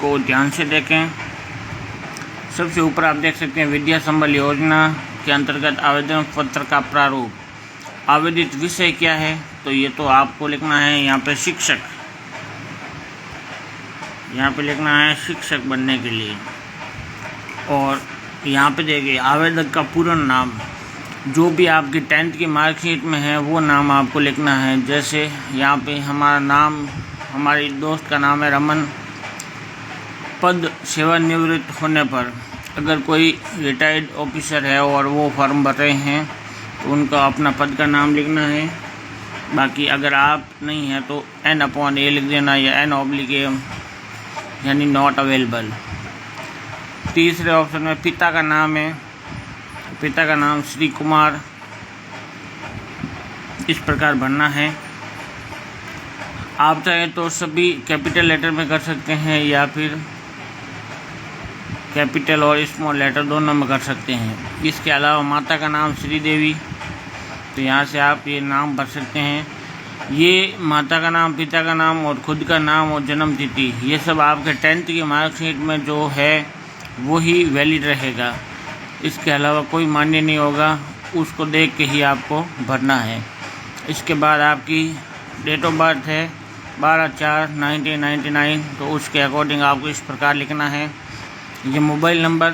को ध्यान से देखें। सबसे ऊपर आप देख सकते हैं विद्या संबल योजना के अंतर्गत आवेदन पत्र का प्रारूप। आवेदित विषय क्या है, तो ये तो आपको लिखना है यहाँ पे शिक्षक, यहाँ पे लिखना है शिक्षक बनने के लिए। और यहाँ पे देखिए आवेदक का पूरा नाम, जो भी आपकी 10th की मार्कशीट में है वो नाम आपको लिखना है। जैसे यहाँ पे हमारा नाम, हमारी दोस्त का नाम है रमन। पद सेवानिवृत्त होने पर अगर कोई रिटायर्ड ऑफिसर है और वो फॉर्म भर रहे हैं तो उनका अपना पद का नाम लिखना है। बाकी अगर आप नहीं हैं तो N/A लिख देना या N/A यानी नॉट अवेलेबल। तीसरे ऑप्शन में पिता का नाम है, पिता का नाम श्री कुमार, इस प्रकार भरना है। आप चाहें तो सभी कैपिटल लेटर में कर सकते हैं या फिर कैपिटल और स्मॉल लेटर दोनों में कर सकते हैं। इसके अलावा माता का नाम श्रीदेवी, तो यहाँ से आप ये नाम भर सकते हैं। ये माता का नाम, पिता का नाम और खुद का नाम और जन्म तिथि, ये सब आपके 10th की मार्कशीट में जो है वो ही वैलिड रहेगा। इसके अलावा कोई मान्य नहीं होगा, उसको देख के ही आपको भरना है। इसके बाद आपकी डेट ऑफ बर्थ है 12/4/1999, तो उसके अकॉर्डिंग आपको इस प्रकार लिखना है। ये मोबाइल नंबर,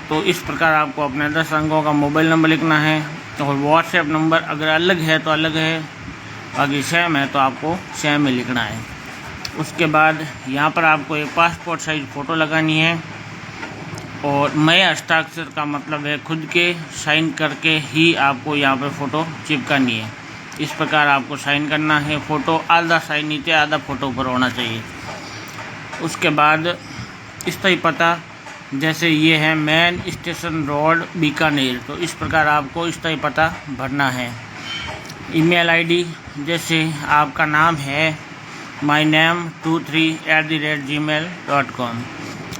तो इस प्रकार आपको अपने 10 अंकों का मोबाइल नंबर लिखना है। और व्हाट्सएप नंबर अगर अलग है तो अलग है, बाकी सेम है तो आपको सेम ही लिखना है। उसके बाद यहाँ पर आपको एक पासपोर्ट साइज फ़ोटो लगानी है। और मैं हस्ताक्षर का मतलब है खुद के साइन करके ही आपको यहाँ पर फ़ोटो चिपकानी है। इस प्रकार आपको साइन करना है। फ़ोटो आधा साइन नीचे, आधा फ़ोटो ऊपर होना चाहिए। उसके बाद स्थायी पता, जैसे ये है मेन स्टेशन रोड बीकानेर, तो इस प्रकार आपको स्थायी पता भरना है। ईमेल आईडी, जैसे आपका नाम है myname23@gmail.com,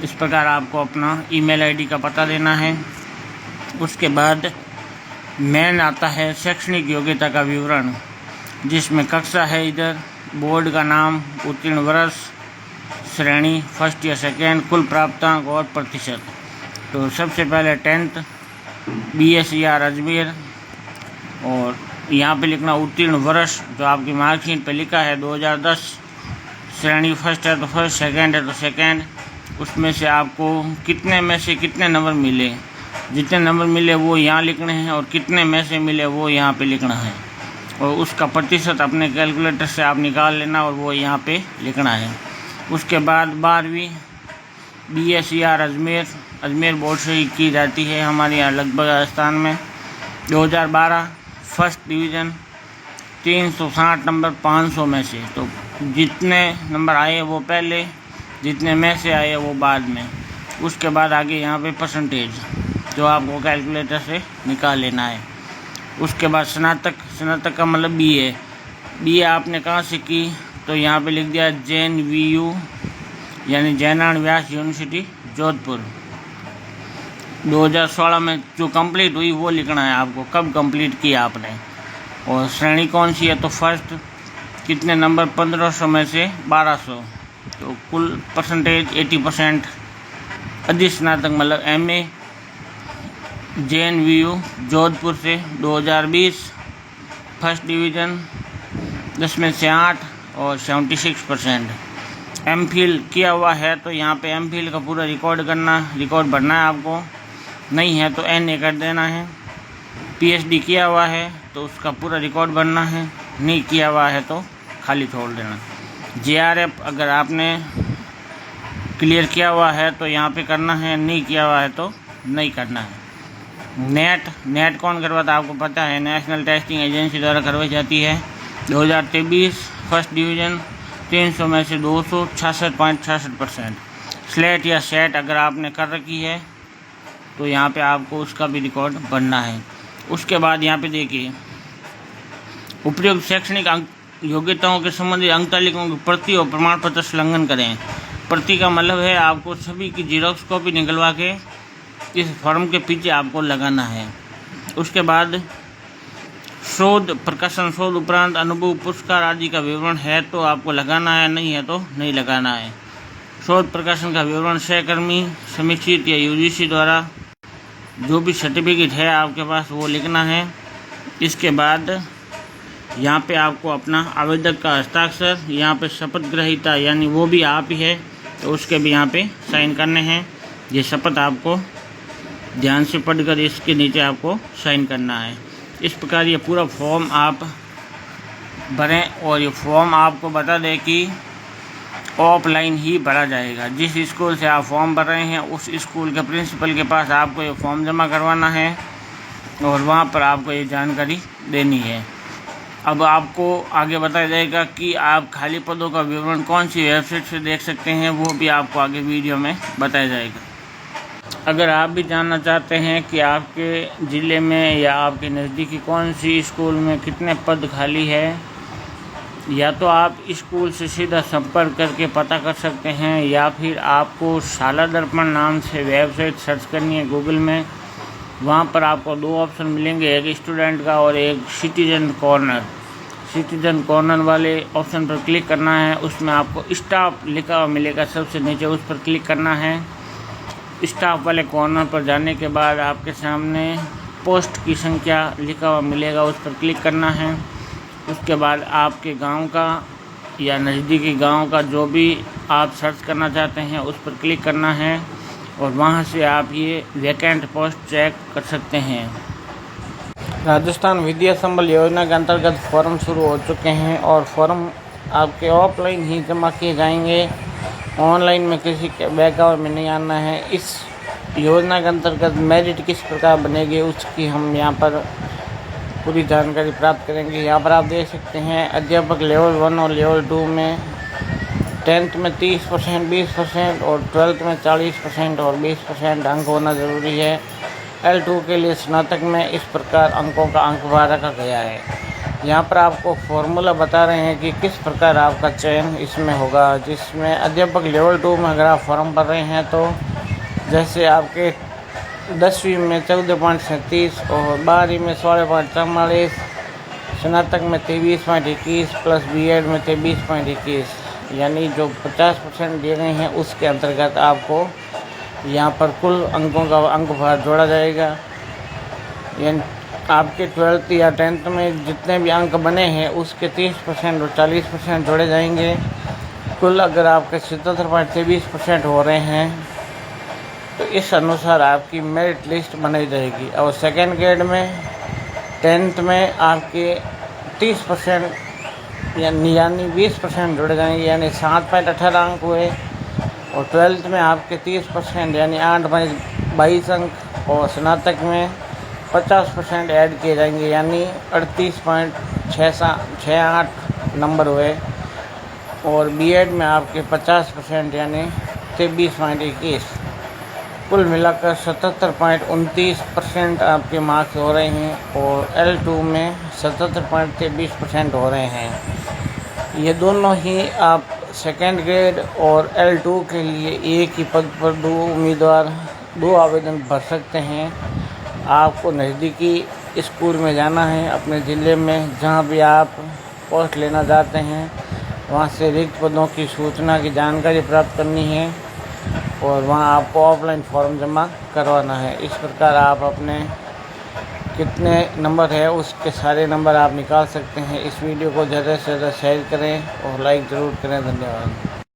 इस प्रकार आपको अपना ईमेल आईडी का पता देना है। उसके बाद मेन आता है शैक्षणिक योग्यता का विवरण, जिसमें कक्षा है इधर, बोर्ड का नाम, उत्तीर्ण वर्ष, श्रेणी फर्स्ट या सेकेंड, कुल प्राप्तांक और प्रतिशत। तो सबसे पहले 10th BSER अजमेर, और यहाँ पे लिखना उत्तीर्ण वर्ष, जो आपकी मार्कशीट पे लिखा है 2010, श्रेणी फर्स्ट है तो फर्स्ट, सेकेंड है तो सेकेंड। उसमें से आपको कितने में से कितने नंबर मिले, जितने नंबर मिले वो यहाँ लिखने हैं और कितने में से मिले वो यहाँ पे लिखना है। और उसका प्रतिशत अपने कैलकुलेटर से आप निकाल लेना और वो यहाँ पे लिखना है। उसके बाद 12वीं BSER अजमेर बोर्ड से ही की जाती है हमारे यहाँ लगभग राजस्थान में। 2012 फर्स्ट डिवीज़न, 360 नंबर 500 में से, तो जितने नंबर आए वो पहले, जितने में से आए वो बाद में। उसके बाद आगे यहाँ पे परसेंटेज, जो आपको कैलकुलेटर से निकाल लेना है। उसके बाद स्नातक का मतलब BA आपने कहाँ से की, तो यहाँ पे लिख दिया JNVU यानी जयनारायण व्यास यूनिवर्सिटी जोधपुर। 2016 में जो कंप्लीट हुई वो लिखना है आपको, कब कंप्लीट किया आपने। और श्रेणी कौन सी है, तो फर्स्ट, कितने नंबर, 1500 में से 1200, तो कुल परसेंटेज 80%। अधिस्नातक मतलब MA JNVU जोधपुर से 2020 फर्स्ट डिवीज़न, 10 में से 8 और 76%। MPhil किया हुआ है तो यहाँ पे MPhil का पूरा रिकॉर्ड भरना है आपको, नहीं है तो NA कर देना है। PhD किया हुआ है तो उसका पूरा रिकॉर्ड भरना है, नहीं किया हुआ है तो खाली छोड़ देना। JRF अगर आपने क्लियर किया हुआ है तो यहाँ पे करना है, नहीं किया हुआ है तो नहीं करना है। नेट कौन करवाता है आपको पता है, नेशनल टेस्टिंग एजेंसी द्वारा करवाई जाती है। 2023 फर्स्ट डिवीज़न, 300 में से 266.66%। स्लेट या सेट अगर आपने कर रखी है तो यहाँ पे आपको उसका भी रिकॉर्ड भरना है। उसके बाद यहाँ पे देखिए उपयुक्त शैक्षणिक योग्यताओं के संबंधित अंक तालिकाओं की प्रति और प्रमाण पत्र संलग्न करें। प्रति का मतलब है आपको सभी की जीरोक्स कॉपी निकलवा के इस फॉर्म के पीछे आपको लगाना है। उसके बाद शोध प्रकाशन, शोध उपरांत अनुभव, पुरस्कार आदि का विवरण है तो आपको लगाना है, नहीं है तो नहीं लगाना है। शोध प्रकाशन का विवरण, सहकर्मी, समीक्षित या यूजीसी द्वारा जो भी सर्टिफिकेट है आपके पास वो लिखना है। इसके बाद यहाँ पे आपको अपना आवेदक का हस्ताक्षर, यहाँ पे शपथ ग्रहीता यानी वो भी आप ही है तो उसके भी यहाँ पे साइन करने हैं। ये शपथ आपको ध्यान से पढ़कर इसके नीचे आपको साइन करना है। इस प्रकार ये पूरा फॉर्म आप भरें और ये फॉर्म आपको बता दें कि ऑफलाइन ही भरा जाएगा। जिस स्कूल से आप फॉर्म भर रहे हैं उस स्कूल के प्रिंसिपल के पास आपको ये फॉर्म जमा करवाना है और वहाँ पर आपको ये जानकारी देनी है। अब आपको आगे बताया जाएगा कि आप खाली पदों का विवरण कौन सी वेबसाइट से देख सकते हैं, वो भी आपको आगे वीडियो में बताया जाएगा। अगर आप भी जानना चाहते हैं कि आपके ज़िले में या आपके नज़दीकी कौन सी स्कूल में कितने पद खाली है, या तो आप स्कूल से सीधा संपर्क करके पता कर सकते हैं या फिर आपको शाला दर्पण नाम से वेबसाइट सर्च करनी है गूगल में। वहाँ पर आपको 2 ऑप्शन मिलेंगे, एक स्टूडेंट का और एक सिटीजन कॉर्नर। सिटीजन कॉर्नर वाले ऑप्शन पर क्लिक करना है, उसमें आपको स्टाफ लिखा हुआ मिलेगा सबसे नीचे, उस पर क्लिक करना है। स्टाफ वाले कॉर्नर पर जाने के बाद आपके सामने पोस्ट की संख्या लिखा हुआ मिलेगा, उस पर क्लिक करना है। उसके बाद आपके गांव का या नज़दीकी गांव का जो भी आप सर्च करना चाहते हैं उस पर क्लिक करना है और वहां से आप ये वैकेंट पोस्ट चेक कर सकते हैं। राजस्थान विद्या संबल योजना के अंतर्गत फॉर्म शुरू हो चुके हैं और फॉर्म आपके ऑफलाइन ही जमा किए जाएंगे, ऑनलाइन में किसी के बैकआउट में नहीं आना है। इस योजना के अंतर्गत मेरिट किस प्रकार बनेगी उसकी हम यहाँ पर पूरी जानकारी प्राप्त करेंगे। यहाँ पर आप देख सकते हैं अध्यापक लेवल 1 और लेवल 2 में 10th में 30%, 20% और 12th में 40% और 20% अंक होना ज़रूरी है। L2 के लिए स्नातक में इस प्रकार अंकों का अंकभार रखा गया है। यहाँ पर आपको फॉर्मूला बता रहे हैं कि किस प्रकार आपका चयन इसमें होगा, जिसमें अध्यापक लेवल 2 में अगर आप फॉर्म भर रहे हैं तो जैसे आपके 10वीं में 14.37 और 12वीं में 16.44, स्नातक में 23.21 प्लस बीएड में 23.21, यानी जो 50% दिए गए हैं उसके अंतर्गत आपको यहाँ पर कुल अंकों का अंकभार जोड़ा जाएगा। यानी आपके 12th या 10th में जितने भी अंक बने हैं उसके 30% और 40% जोड़े जाएंगे। कुल अगर आपके 77.23% हो रहे हैं तो इस अनुसार आपकी मेरिट लिस्ट बनाई जाएगी। और सेकेंड ग्रेड में 10th में आपके 30% यानी 20% जुड़े जाएंगे, यानी 7.18 अंक हुए। और 12th में आपके 30% यानी 8/22 अंक और स्नातक में 50% ऐड किए जाएंगे, यानी 38.68 नंबर हुए। और बीएड में आपके 50% यानी 23.21, कुल मिलाकर 77.29% आपके मार्क्स हो रहे हैं। और L2 में 77.23% हो रहे हैं। ये दोनों ही आप सेकेंड ग्रेड और L2 के लिए एक ही पद पर 2 उम्मीदवार 2 आवेदन भर सकते हैं। आपको नज़दीकी स्कूल में जाना है अपने ज़िले में, जहाँ भी आप पोस्ट लेना चाहते हैं, वहाँ से रिक्त पदों की सूचना की जानकारी प्राप्त करनी है और वहाँ आपको ऑफलाइन फॉर्म जमा करवाना है। इस प्रकार आप अपने कितने नंबर है उसके सारे नंबर आप निकाल सकते हैं। इस वीडियो को ज़्यादा से ज़्यादा शेयर करें और लाइक ज़रूर करें। धन्यवाद।